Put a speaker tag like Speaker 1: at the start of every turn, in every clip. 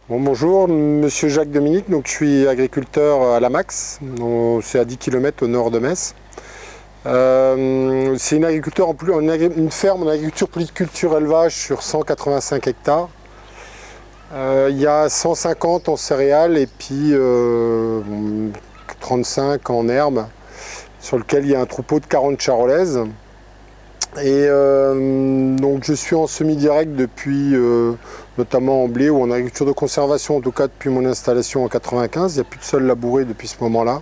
Speaker 1: Bonjour, monsieur Jacques Dominique, donc je suis agriculteur à la Max, c'est à 10 km au nord de Metz. C'est une ferme en agriculture polyculture élevage sur 185 hectares. Il y a 150 en céréales et puis 35 en herbes, sur lequel il y a un troupeau de 40 charolaises. Et donc je suis en semi-direct depuis, notamment en blé ou en agriculture de conservation, en tout cas depuis mon installation en 95. Il n'y a plus de sol labouré depuis ce moment-là.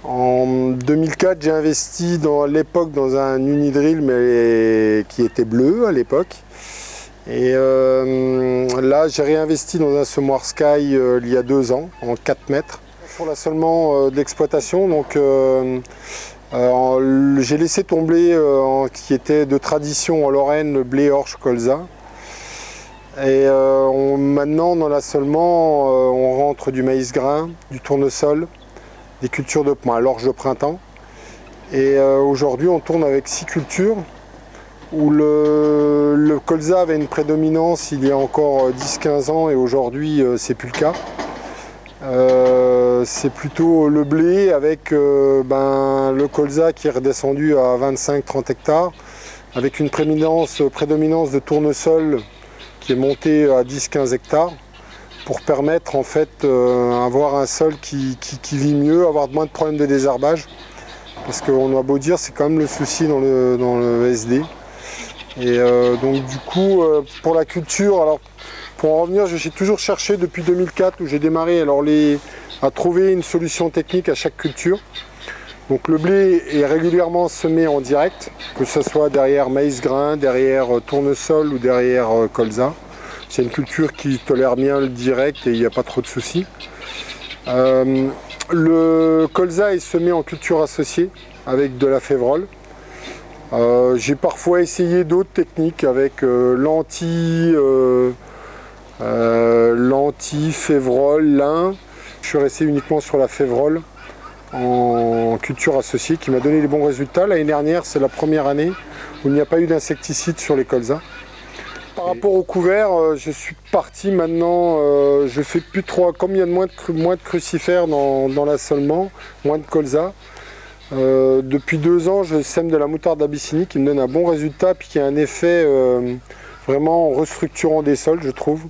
Speaker 1: En 2004, j'ai investi à l'époque dans un Unidrill, mais qui était bleu à l'époque. Et là, j'ai réinvesti dans un semoir Sky il y a 2 ans, en 4 mètres, sur l'assolement d'exploitation. Donc, j'ai laissé tomber qui était de tradition en Lorraine, le blé orge colza. Et maintenant, dans l'assolement, on rentre du maïs grain, du tournesol, des cultures de l'orge de printemps. Et aujourd'hui, on tourne avec 6 cultures, où le colza avait une prédominance il y a encore 10-15 ans, et aujourd'hui, c'est plus le cas. C'est plutôt le blé avec le colza qui est redescendu à 25-30 hectares, avec une prédominance de tournesol qui est montée à 10-15 hectares, pour permettre en fait avoir un sol qui vit mieux, avoir moins de problèmes de désherbage. Parce qu'on a beau dire, c'est quand même le souci dans le SD. Et donc du coup, pour la culture, alors pour en revenir, j'ai toujours cherché depuis 2004 où j'ai démarré à trouver une solution technique à chaque culture. Donc le blé est régulièrement semé en direct, que ce soit derrière maïs grain, derrière tournesol ou derrière colza. C'est une culture qui tolère bien le direct et il n'y a pas trop de soucis. Le colza est semé en culture associée avec de la févrole. J'ai parfois essayé d'autres techniques avec lentilles, févrole, lin. Je suis resté uniquement sur la févrole en culture associée qui m'a donné les bons résultats. L'année dernière, c'est la première année où il n'y a pas eu d'insecticide sur les colzas. Par rapport au couvert, je suis parti maintenant, je fais plus trop, comme il y a moins de crucifères dans l'assolement, moins de colza. Depuis 2 ans, je sème de la moutarde d'Abyssinie qui me donne un bon résultat, puis qui a un effet vraiment restructurant des sols, je trouve.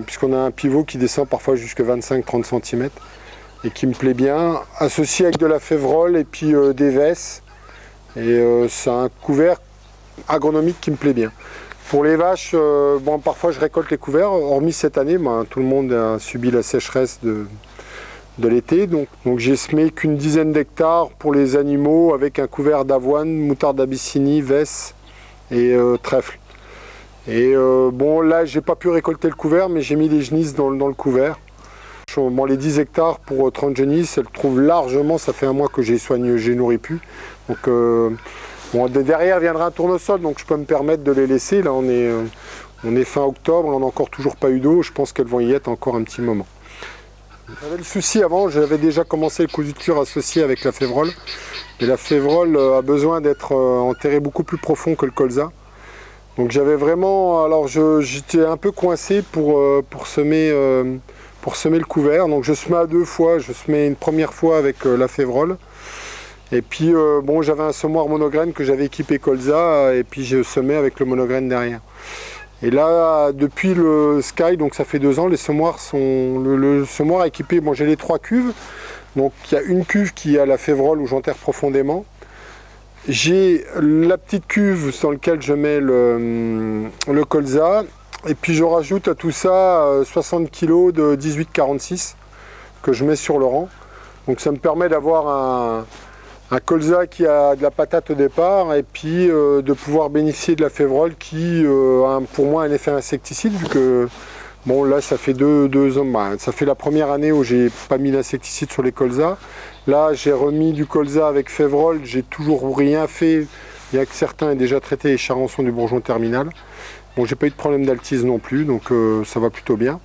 Speaker 1: Puisqu'on a un pivot qui descend parfois jusqu'à 25-30 cm et qui me plaît bien, associé avec de la févrole et puis des vesses. Et c'est un couvert agronomique qui me plaît bien. Pour les vaches, parfois je récolte les couverts, hormis cette année, tout le monde a subi la sécheresse de l'été, donc j'ai semé qu'une dizaine d'hectares pour les animaux avec un couvert d'avoine, moutarde d'Abyssinie, vesse et trèfle. Et là j'ai pas pu récolter le couvert, mais j'ai mis les genisses dans le couvert. Les 10 hectares pour 30 genisses, elles trouvent largement, ça fait 1 mois que j'ai nourri plus. Donc derrière viendra un tournesol, donc je peux me permettre de les laisser. Là on est fin octobre, on n'a encore toujours pas eu d'eau, je pense qu'elles vont y être encore un petit moment. J'avais le souci avant, j'avais déjà commencé le couverture associé avec la févrole. Et la févrole a besoin d'être enterrée beaucoup plus profond que le colza. Donc j'avais vraiment, j'étais un peu coincé pour semer le couvert. Donc je semais à 2 fois, je semais une première fois avec la févrole. Et puis j'avais un semoir monograine que j'avais équipé colza et puis je semais avec le monograine derrière. Et là, depuis le Sky, donc ça fait 2 ans, les semoirs le semoir équipé, j'ai les 3 cuves. Donc il y a une cuve qui a la févrole où j'enterre profondément. J'ai la petite cuve dans laquelle je mets le colza. Et puis je rajoute à tout ça 60 kg de 18-46 que je mets sur le rang. Donc ça me permet d'avoir un colza qui a de la patate au départ et puis de pouvoir bénéficier de la févrole qui a pour moi un effet insecticide, vu que là ça fait 2 ans, ça fait la première année où j'ai pas mis d'insecticide sur les colzas. Là j'ai remis du colza avec févrole, j'ai toujours rien fait, bien que certains aient déjà traité les charançons du bourgeon terminal. J'ai pas eu de problème d'altise non plus, donc ça va plutôt bien.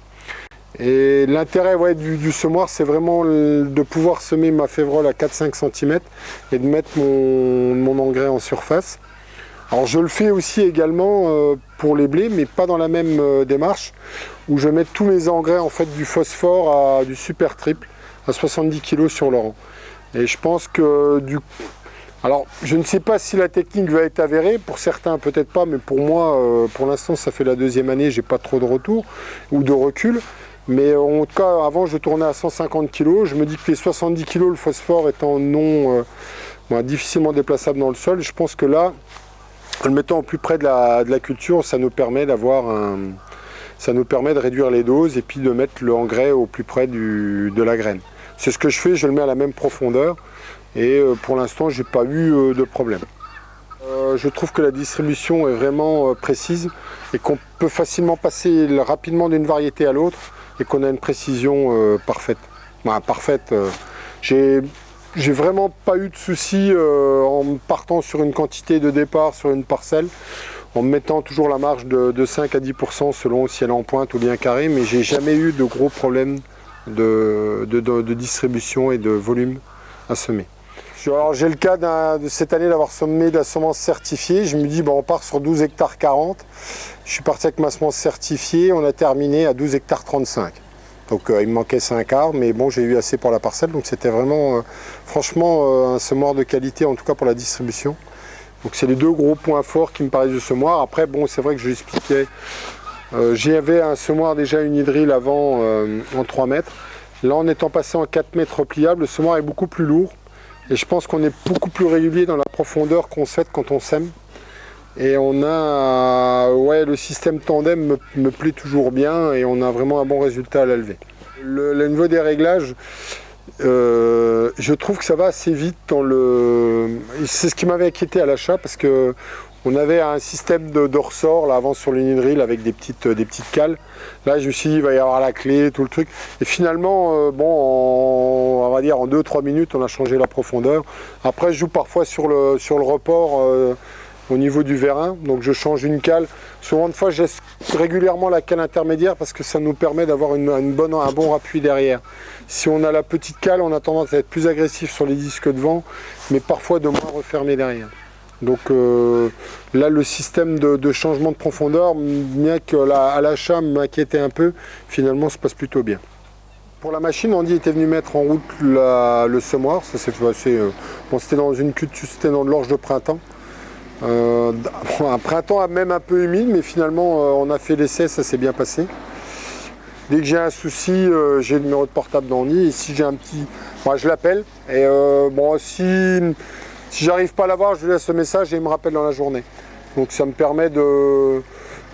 Speaker 1: Et l'intérêt du semoir, c'est vraiment de pouvoir semer ma févrole à 4-5 cm et de mettre mon engrais en surface. Alors je le fais aussi également pour les blés, mais pas dans la même démarche, où je mets tous mes engrais, en fait, du phosphore à du super triple, à 70 kg sur le rang. Et je pense que alors je ne sais pas si la technique va être avérée, pour certains peut-être pas, mais pour moi, pour l'instant ça fait la deuxième année, j'ai pas trop de retour ou de recul. Mais en tout cas, avant je tournais à 150 kg, je me dis que les 70 kg, le phosphore étant non difficilement déplaçable dans le sol, je pense que là, en le mettant au plus près de la culture, ça nous permet de réduire les doses et puis de mettre le engrais au plus près de la graine. C'est ce que je fais, je le mets à la même profondeur et pour l'instant, j'ai pas eu de problème. Je trouve que la distribution est vraiment précise et qu'on peut facilement passer rapidement d'une variété à l'autre et qu'on a une précision parfaite. Parfaite. J'ai vraiment pas eu de soucis en partant sur une quantité de départ sur une parcelle, en mettant toujours la marge de 5 à 10% selon si elle est en pointe ou bien carrée, mais j'ai jamais eu de gros problèmes de distribution et de volume à semer. Alors j'ai le cas de cette année d'avoir semé de la semence certifiée. Je me dis on part sur 12 hectares 40. Je suis parti avec ma semence certifiée, on a terminé à 12 hectares 35. Donc il me manquait 5 arbres, mais bon, j'ai eu assez pour la parcelle, donc c'était vraiment franchement un semoir de qualité, en tout cas pour la distribution. Donc c'est les deux gros points forts qui me paraissent du semoir. Après bon, c'est vrai que je l'expliquais, j'avais un semoir déjà unidrill avant en 3 mètres. Là en étant passé en 4 mètres repliable, le semoir est beaucoup plus lourd. Et je pense qu'on est beaucoup plus régulier dans la profondeur qu'on souhaite quand on sème. Et on a, le système tandem me plaît toujours bien et on a vraiment un bon résultat à la levée. Le niveau des réglages, je trouve que ça va assez vite c'est ce qui m'avait inquiété à l'achat parce que on avait un système de ressort là avant sur l'unidrill avec des petites cales. Là je me suis dit il va y avoir la clé, tout le truc. Et finalement, on va dire en 2-3 minutes on a changé la profondeur. Après je joue parfois sur le report au niveau du vérin, donc je change une cale. Souvent de fois je laisse régulièrement la cale intermédiaire parce que ça nous permet d'avoir un bon appui derrière. Si on a la petite cale, on a tendance à être plus agressif sur les disques devant, mais parfois de moins refermer derrière. Donc là le système de changement de profondeur, bien qu'à l'achat m'inquiétait un peu, finalement se passe plutôt bien. Pour la machine, Andy était venu mettre en route le semoir, ça s'est passé, c'était dans une culture, c'était dans de l'orge de printemps. Un printemps même un peu humide, mais finalement on a fait l'essai, ça s'est bien passé. Dès que j'ai un souci, j'ai le numéro de portable d'Andy et si j'ai un petit, je l'appelle et si j'arrive pas à l'avoir, je lui laisse le message et il me rappelle dans la journée. Donc ça me permet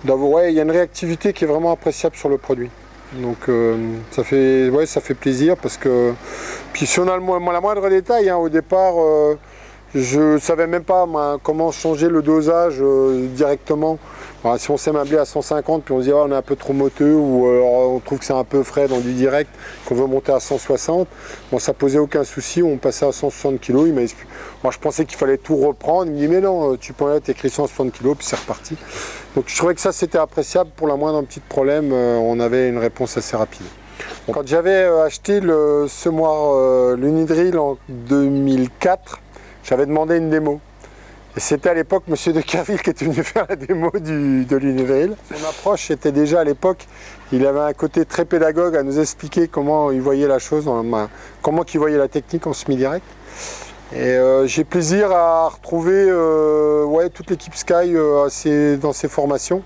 Speaker 1: d'avoir, il y a une réactivité qui est vraiment appréciable sur le produit. Donc ça fait plaisir parce que puis si on a la moindre détail, au départ. Je ne savais même pas comment changer le dosage directement. Alors, si on sème un blé à 150 puis on se dit on est un peu trop moteux ou on trouve que c'est un peu frais dans du direct, qu'on veut monter à 160, ça posait aucun souci, on passait à 160 kg. Moi je pensais qu'il fallait tout reprendre, il me dit mais non, tu peux être écrit 160 kg puis c'est reparti. Donc je trouvais que ça c'était appréciable, pour la moindre petit problème, on avait une réponse assez rapide. Quand j'avais acheté le semoir l'unidrill en 2004, j'avais demandé une démo. Et c'était à l'époque M. de Kerville qui était venu faire la démo de l'unidrill. Son approche était déjà à l'époque, il avait un côté très pédagogue à nous expliquer comment il voyait la chose, comment il voyait la technique en semi-direct. Et j'ai plaisir à retrouver toute l'équipe Sky dans ses formations.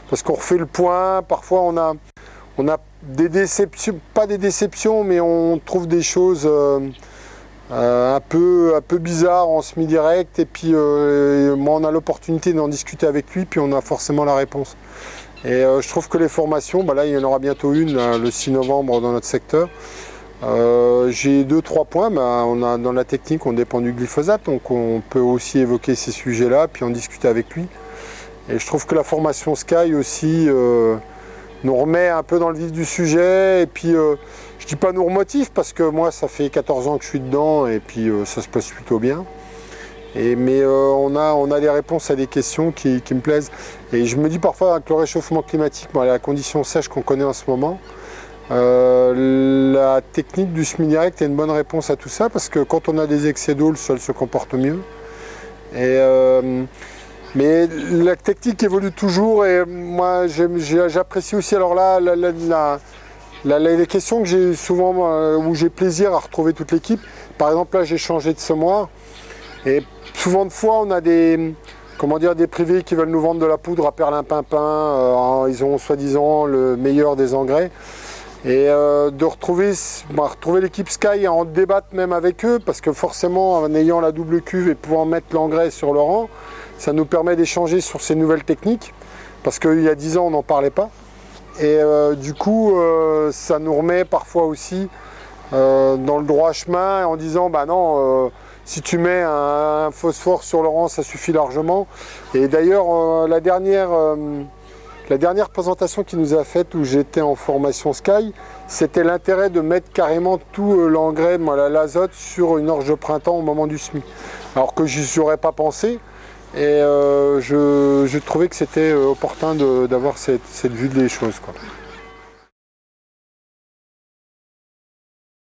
Speaker 1: Parce qu'on refait le point, parfois on a des déceptions, pas des déceptions, mais on trouve des choses un peu bizarre en semi-direct et puis moi on a l'opportunité d'en discuter avec lui puis on a forcément la réponse. Et je trouve que les formations, là il y en aura bientôt une le 6 novembre dans notre secteur. J'ai 2-3 points, on a, dans la technique on dépend du glyphosate donc on peut aussi évoquer ces sujets là puis en discuter avec lui. Et je trouve que la formation Sky aussi nous remet un peu dans le vif du sujet et puis je dis pas nous remotive parce que moi ça fait 14 ans que je suis dedans et puis ça se passe plutôt bien. Mais on a des réponses à des questions qui me plaisent. Et je me dis parfois avec le réchauffement climatique, la condition sèche qu'on connaît en ce moment, la technique du semi-direct est une bonne réponse à tout ça parce que quand on a des excès d'eau, le sol se comporte mieux. Et Mais la technique évolue toujours et moi j'apprécie aussi. Alors là, les questions que j'ai souvent, où j'ai plaisir à retrouver toute l'équipe. Par exemple, là j'ai changé de semoir et souvent de fois on a des privés qui veulent nous vendre de la poudre à perlimpinpin. Ils ont soi-disant le meilleur des engrais. Et de retrouver l'équipe Sky et en débattre même avec eux, parce que forcément en ayant la double cuve et pouvant mettre l'engrais sur le rang, ça nous permet d'échanger sur ces nouvelles techniques, parce qu'il y a 10 ans on n'en parlait pas. Et du coup ça nous remet parfois aussi dans le droit chemin en disant bah non, si tu mets un phosphore sur le rang ça suffit largement. Et d'ailleurs la dernière présentation qu'il nous a faite où j'étais en formation Sky, c'était l'intérêt de mettre carrément tout l'engrais, l'azote sur une orge de printemps au moment du semis. Alors que je n'y aurais pas pensé et je trouvais que c'était opportun d'avoir cette vue des choses, quoi.